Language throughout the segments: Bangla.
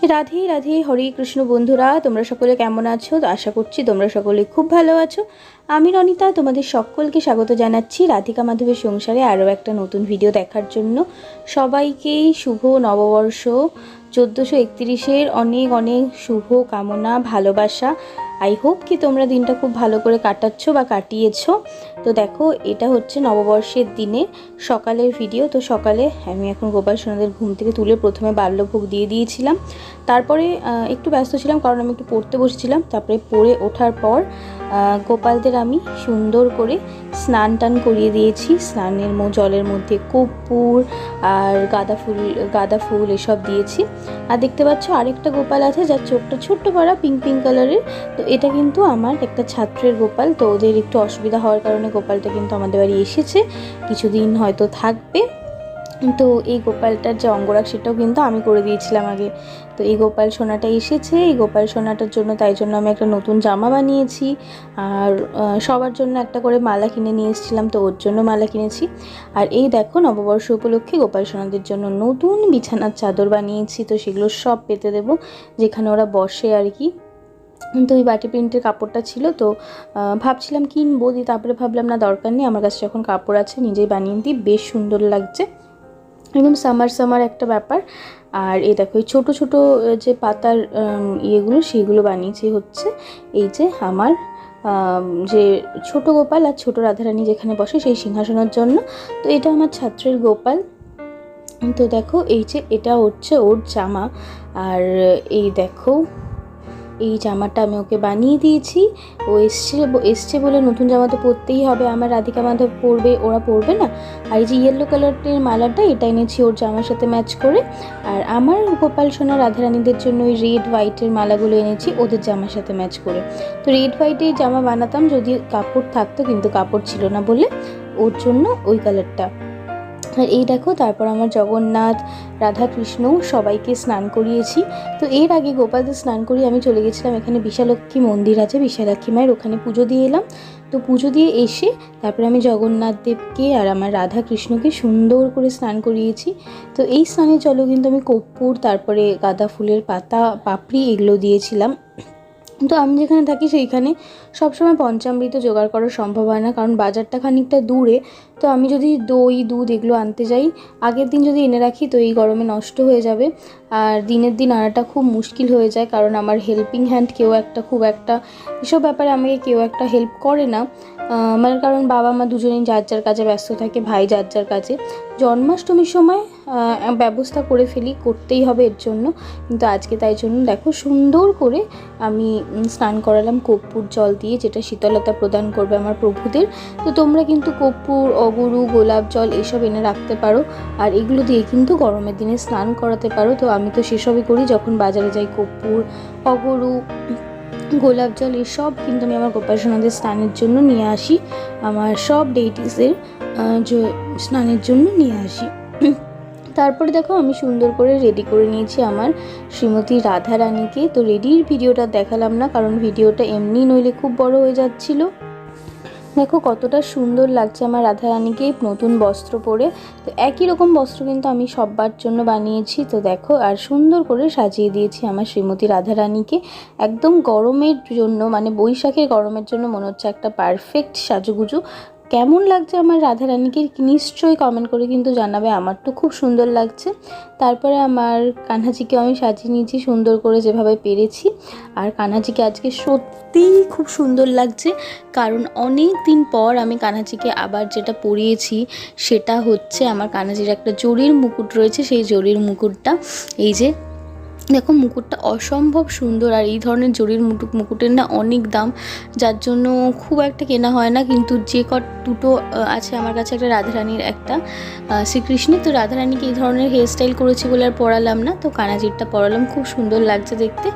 রাধে রাধে, হরে কৃষ্ণ বন্ধুরা, তোমরা সকলে কেমন আছো? আশা করছি তোমরা সকলে খুব ভালো আছো। আমি রনিতা তোমাদের সকলকে স্বাগত জানাচ্ছি রাধিকা মাধবের সংসারে আরও একটা নতুন ভিডিও দেখার জন্য। সবাইকেই শুভ নববর্ষ 1431-এর অনেক অনেক শুভ কামনা, ভালোবাসা। আই হোপ কি তোমরা দিনটা খুব ভালো করে কাটাচ্ছ বা কাটিয়েছো। তো দেখো, এটা হচ্ছে নববর্ষের দিনে সকালের ভিডিও। তো সকালে আমি এখন গোপাল সোনাদের ঘুম থেকে তুলে প্রথমে বাল্যভোগ দিয়ে দিয়েছিলাম। তারপরে একটু ব্যস্ত ছিলাম কারণ আমি একটু পড়তে বসেছিলাম। তারপরে পড়ে ওঠার পর গোপালদের আমি সুন্দর করে স্নান টান করিয়ে দিয়েছি। স্নানের জলের মধ্যে কর্পূর আর গাঁদা ফুল এসব দিয়েছি। আর দেখতে পাচ্ছ আরেকটা গোপাল আছে যার চোখটা ছোট্ট পাড়া পিঙ্ক কালারের। তো এটা কিন্তু আমার একটা ছাত্রের গোপাল। তো ওদের একটু অসুবিধা হওয়ার কারণে গোপালটা কিন্তু আমাদের বাড়ি এসেছে, কিছুদিন হয়তো থাকবে। তো এই গোপালটার যে অঙ্গরাগ সেটাও কিন্তু আমি করে দিয়েছিলাম আগে। তো এই গোপাল সোনাটা এসেছে, এই গোপাল সোনাটার জন্য তাই জন্য আমি একটা নতুন জামা বানিয়েছি। আর সবার জন্য একটা করে মালা কিনে নিয়ে এসেছিলাম, তো ওর জন্য মালা কিনেছি। আর এই দেখো, নববর্ষ উপলক্ষে গোপাল সোনাদের জন্য নতুন বিছানার চাদর বানিয়েছি। তো সেগুলো সব পেতে দেবো যেখানে ওরা বসে আর কি। তো ওই বাটি প্রিন্টের কাপড়টা ছিল, তো ভাবছিলাম কিনবো, দিয়ে তারপরে ভাবলাম না, দরকার নেই, আমার কাছে যখন কাপড় আছে নিজেই বানিয়ে দিই, বেশ সুন্দর লাগছে, একদম সামার একটা ব্যাপার। আর এই দেখো, এই ছোটো ছোটো যে পাতার ইয়েগুলো সেইগুলো বানিয়েছি হচ্ছে এই যে আমার যে ছোট গোপাল আর ছোট রাধারানী যেখানে বসে সেই সিংহাসনের জন্য। তো এটা আমার ছাত্রের গোপাল। তো দেখো, এই যে এটা হচ্ছে ওর জামা। আর এই দেখো, এই জামাটা আমি ওকে বানিয়ে দিয়েছি। ও এসছে বলে নতুন জামা তো পরতেই হবে, আমার রাধিকা মাধব পরবে, ওরা পরবে না। আর এই যে ইয়েলো কালারের মালাটা, এটা এনেছি ওর জামার সাথে ম্যাচ করে। আর আমার গোপাল সোনা রাধারানীদের জন্য ওই রেড হোয়াইটের মালাগুলো এনেছি ওদের জামার সাথে ম্যাচ করে। তো রেড হোয়াইটের জামা বানাতাম যদি কাপড় থাকতো, কিন্তু কাপড় ছিল না বলে ওর জন্য ওই কালারটা। আর এই দেখো, তারপর আমার জগন্নাথ, রাধাকৃষ্ণ সবাইকে স্নান করিয়েছি। তো এর আগে গোপালদের স্নান করিয়ে আমি চলে গেছিলাম, এখানে বিশালক্ষী মন্দির আছে, বিশালক্ষী মায়ের, ওখানে পুজো দিয়ে এলাম। তো পুজো দিয়ে এসে তারপরে আমি জগন্নাথ দেবকে আর আমার রাধাকৃষ্ণকে সুন্দর করে স্নান করিয়েছি। তো এই স্নানের জলও কিন্তু আমি কর্পূর, তারপরে গাঁদা ফুলের পাতা, পাপড়ি এগুলো দিয়েছিলাম। তো আমি যেখানে থাকি সেইখানে সবসময় পঞ্চামৃত জোগাড় করা সম্ভব হয় না, কারণ বাজারটা খানিকটা দূরে। তো আমি যদি দই দুধ এগুলো আনতে যাই, আগের দিন যদি এনে রাখি তো এই গরমে নষ্ট হয়ে যাবে। আর দিনের দিন আনাটা খুব মুশকিল হয়ে যায়, কারণ আমার হেল্পিং হ্যান্ড খুব একটা এসব ব্যাপারে আমাকে কেউ একটা হেল্প করে না। মানে কারণ বাবা মা দুজনেই যার যার কাজে ব্যস্ত থাকে, ভাই যার যার কাজে। জন্মাষ্টমীর সময় ব্যবস্থা করে ফেলি, করতেই হবে এর জন্য। কিন্তু আজকে তাই জন্য দেখো সুন্দর করে আমি স্নান করালাম কর্পূর জল দিয়ে, যেটা শীতলতা প্রদান করবে আমার প্রভুদের। তো তোমরা কিন্তু কর্পূর, অগুরু, গোলাপ জল এসব এনে রাখতে পারো, আর এগুলো দিয়ে কিন্তু গরমের দিনে স্নান করাতে পারো। তো আমি তো সেসবই করি, যখন বাজারে যাই কর্পূর, অগুরু, গোলাপ জল এসব কিন্তু আমি আমার গোপাল সোনাদের স্নানের জন্য নিয়ে আসি, আমার সব ডেইটিসের স্নানের জন্য নিয়ে আসি। তারপরে দেখো, আমি সুন্দর করে রেডি করে নিয়েছি আমার শ্রীমতী রাধারানীকে। তো রেডির ভিডিওটা দেখালাম না, কারণ ভিডিওটা এমনি নইলে খুব বড় হয়ে যাচ্ছিল। দেখো কতটা সুন্দর লাগছে আমার রাধারানীকে নতুন বস্ত্র পরে। তো একই রকম বস্ত্র কিন্তু আমি সবার জন্য বানিয়েছি। তো দেখো, আর সুন্দর করে সাজিয়ে দিয়েছি আমার শ্রীমতী রাধারানীকে। একদম গরমের জন্য, মানে বৈশাখের গরমের জন্য মনে হচ্ছে একটা পারফেক্ট সাজুগুজু। কেমন লাগছে আমার রাধারানীকে নিশ্চয়ই কমেন্ট করে কিন্তু জানাবে, আমার তো খুব সুন্দর লাগছে। তারপরে আমার কানহাজিকে আমি সাজিয়ে নিয়েছি সুন্দর করে যেভাবে পেরেছি। আর কানহাজিকে আজকে সত্যিই খুব সুন্দর লাগছে, কারণ অনেক দিন পর আমি কানহাজিকে আবার যেটা পরিয়েছি সেটা হচ্ছে আমার কানহাজির একটা জরির মুকুট রয়েছে, সেই জরির মুকুটটা। এই যে দেখো, মুকুটটা অসম্ভব সুন্দর। আর এই ধরনের জরির মুকুটের না অনেক দাম, যার জন্য খুব একটা কেনা হয় না। কিন্তু যে দুটো আছে আমার কাছে, একটা রাধারানীর, একটা শ্রীকৃষ্ণের। তো রাধারানীকে এই ধরনের হেয়ারস্টাইল করেছি বলে আর পরালাম না, তো কানাজিরটা পরালাম, খুব সুন্দর লাগছে দেখতে।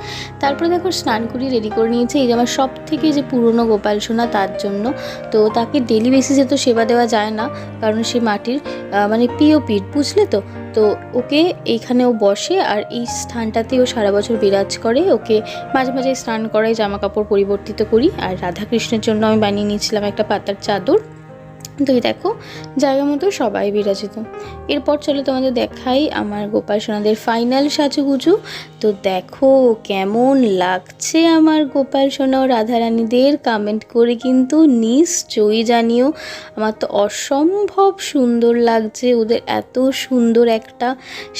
তারপরে দেখো, স্নান করিয়ে রেডি করে নিয়েছে এই যে আমার সব থেকে যে পুরনো গোপাল সোনা, তার জন্য। তো তাকে ডেলি বেসিসে তো সেবা দেওয়া যায় না, কারণ সে মাটির মানে পিওপির, বুঝলে তো। তো ওকে এইখানে ও বসে, আর এই স্থানটাতে ও সারা বছর বিরাজ করে। ওকে মাঝে মাঝে স্নান করাই, জামা কাপড় পরিবর্তিত করি। আর রাধাকৃষ্ণের জন্য আমি বানিয়ে নিয়েছিলাম একটা পাতার চাদর। তো এই দেখো জায়গা মতো সবাই বিরাজিত। এরপর চলো তোমাদের দেখাই আমার গোপাল সোনাদের ফাইনাল সাজুগুজু। তো দেখো কেমন লাগছে আমার গোপাল সোনা ও রাধারানীদের, কমেন্ট করে কিন্তু নিশ্চয়ই জানিও। আমার তো অসম্ভব সুন্দর লাগছে ওদের, এত সুন্দর একটা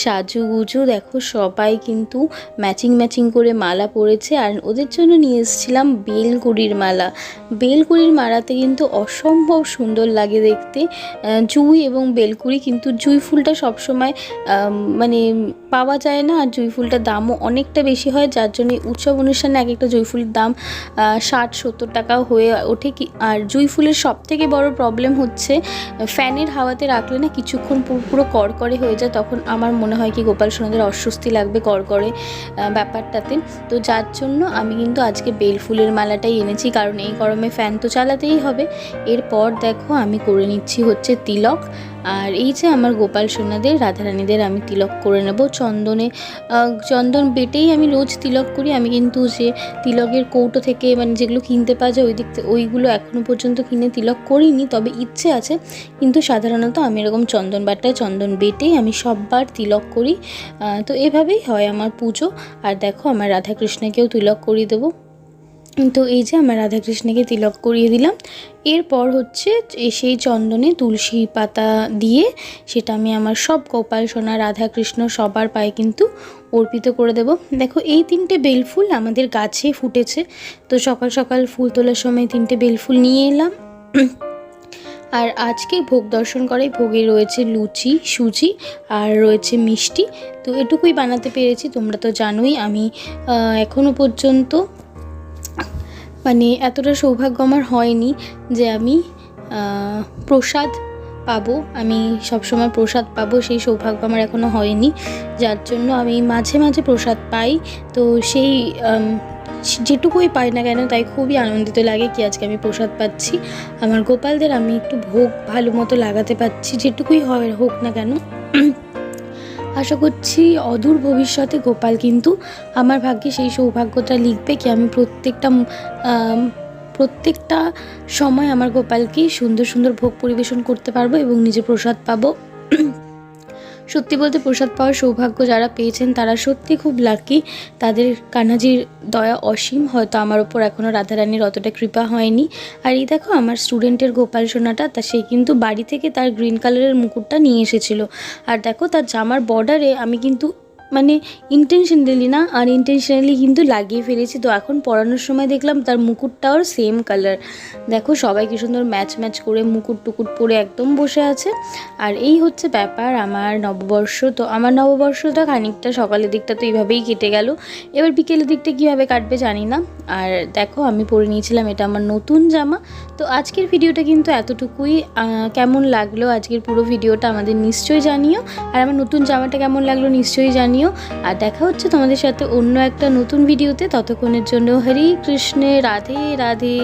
সাজুগুজু। দেখো সবাই কিন্তু ম্যাচিং ম্যাচিং করে মালা পরেছে, আর ওদের জন্য নিয়ে এসেছিলাম বেলকুড়ির মালা। বেলকুড়ির মালাতে কিন্তু অসম্ভব সুন্দর লাগে দেখতে। জুঁই এবং বেলকুড়ি, কিন্তু জুঁই ফুলটা সবসময় মানে পাওয়া যায় না, আর জুঁই ফুলটার দামও অনেকটা বেশি হয়, যার জন্য উৎসব অনুষ্ঠানে এক একটা জুঁই ফুলের দাম 60-70 টাকাও হয়ে ওঠে কি। আর জুঁই ফুলের সবথেকে বড় প্রবলেম হচ্ছে ফ্যানের হাওয়াতে রাখলে না কিছুক্ষণ পুরো কড়কড়ে হয়ে যায়, তখন আমার মনে হয় কি গোপাল সোনাদের অস্বস্তি লাগবে কড়কড়ে ব্যাপারটাতে। তো যার জন্য আমি কিন্তু আজকে বেল ফুলের মালাটাই এনেছি, কারণ এই গরমে ফ্যান তো চালাতেই হবে। এরপর দেখো আমি করে নিচ্ছি হচ্ছে তিলক। আর এই যে আমার গোপাল সোনাদের রাধারানীদের আমি তিলক করে নেব চন্দনে। চন্দন বেটেই আমি রোজ তিলক করি। আমি কিন্তু যে তিলকের কৌটো থেকে মানে যেগুলো কিনতে পাওয়া যায় ওই দিক থেকে ওইগুলো এখনও পর্যন্ত কিনে তিলক করিনি, তবে ইচ্ছে আছে। কিন্তু সাধারণত আমি এরকম চন্দন বাটায় চন্দন বেটেই আমি সববার তিলক করি। তো এভাবেই হয় আমার পুজো। আর দেখো আমার রাধাকৃষ্ণকেও তিলক করিয়ে দেবো। তো এই যে আমার রাধাকৃষ্ণকে তিলক করিয়ে দিলাম। এরপর হচ্ছে সেই চন্দনে তুলসী পাতা দিয়ে সেটা আমি আমার সব গোপাল সোনা রাধাকৃষ্ণ সবার পায়ে কিন্তু অর্পিত করে দেব। দেখো এই 3টে বেলফুল আমাদের গাছে ফুটেছে, তো সকাল সকাল ফুল তোলার সময় 3টে বেলফুল নিয়ে এলাম। আর আজকে ভোগ দর্শন করে ভোগে রয়েছে লুচি, সুজি আর রয়েছে মিষ্টি। তো এটুকুই বানাতে পেরেছি। তোমরা তো জানোই আমি এখনও পর্যন্ত মানে এতটা সৌভাগ্য আমার হয়নি যে আমি প্রসাদ পাবো, আমি সবসময় প্রসাদ পাবো, সেই সৌভাগ্য আমার এখনও হয়নি, যার জন্য আমি মাঝে মাঝে প্রসাদ পাই। তো সেই যেটুকুই পাই না কেন তাই খুবই আনন্দিত লাগে কি আজকে আমি প্রসাদ পাচ্ছি। আমার গোপালদের আমি একটু ভোগ ভালো মতো লাগাতে পারছি, যেটুকুই হয় হোক না কেন। আশা করছি অদূর ভবিষ্যতে গোপাল কিন্তু আমার ভাগ্যে সেই সৌভাগ্যটা লিখবে কি আমি প্রত্যেকটা সময় আমার গোপালকে সুন্দর সুন্দর ভোগ পরিবেশন করতে পারবো এবং নিজে প্রসাদ পাবো। সত্যি বলতে প্রসাদ পাওয়ার সৌভাগ্য যারা পেয়েছেন তারা সত্যি খুব লাকি, তাদের কানাজির দয়া অসীম। হয়তো আমার ওপর এখনও রাধারানীর অতটা কৃপা হয়নি। আর এই দেখো আমার স্টুডেন্টের গোপাল সোনাটা, তা সে কিন্তু বাড়ি থেকে তার গ্রিন কালারের মুকুটটা নিয়ে এসেছিল। আর দেখো তার জামার বর্ডারে আমি কিন্তু মানে ইন্টেনশনালি না আনইন্টেনশনালি কিন্তু লাগিয়ে ফেলেছি। তো এখন পরানোর সময় দেখলাম তার মুকুটটাও সেম কালার। দেখো সবাই কি সুন্দর ম্যাচ ম্যাচ করে মুকুট টুকুট পরে একদম বসে আছে। আর এই হচ্ছে ব্যাপার আমার নববর্ষ। তো আমার নববর্ষটা খানিকটা সকালের দিকটা তো এইভাবেই কেটে গেল, এবার বিকেলের দিকটা কীভাবে কাটবে জানি না। আর দেখো আমি পরে নিয়েছিলাম এটা আমার নতুন জামা। তো আজকের ভিডিওটা কিন্তু এতটুকুই। কেমন লাগলো আজকের পুরো ভিডিওটা আমাদের নিশ্চয়ই জানিও, আর আমার নতুন জামাটা কেমন লাগলো নিশ্চয়ই জানিও। আর দেখা হচ্ছে তোমাদের সাথে অন্য একটা নতুন ভিডিওতে। ততক্ষণের জন্য হরে কৃষ্ণে, রাধে রাধে।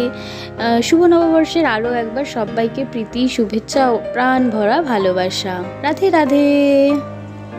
শুভ নববর্ষের আরও একবার সবাইকে প্রীতি, শুভেচ্ছা ও প্রাণ ভরা ভালোবাসা। রাধে রাধে।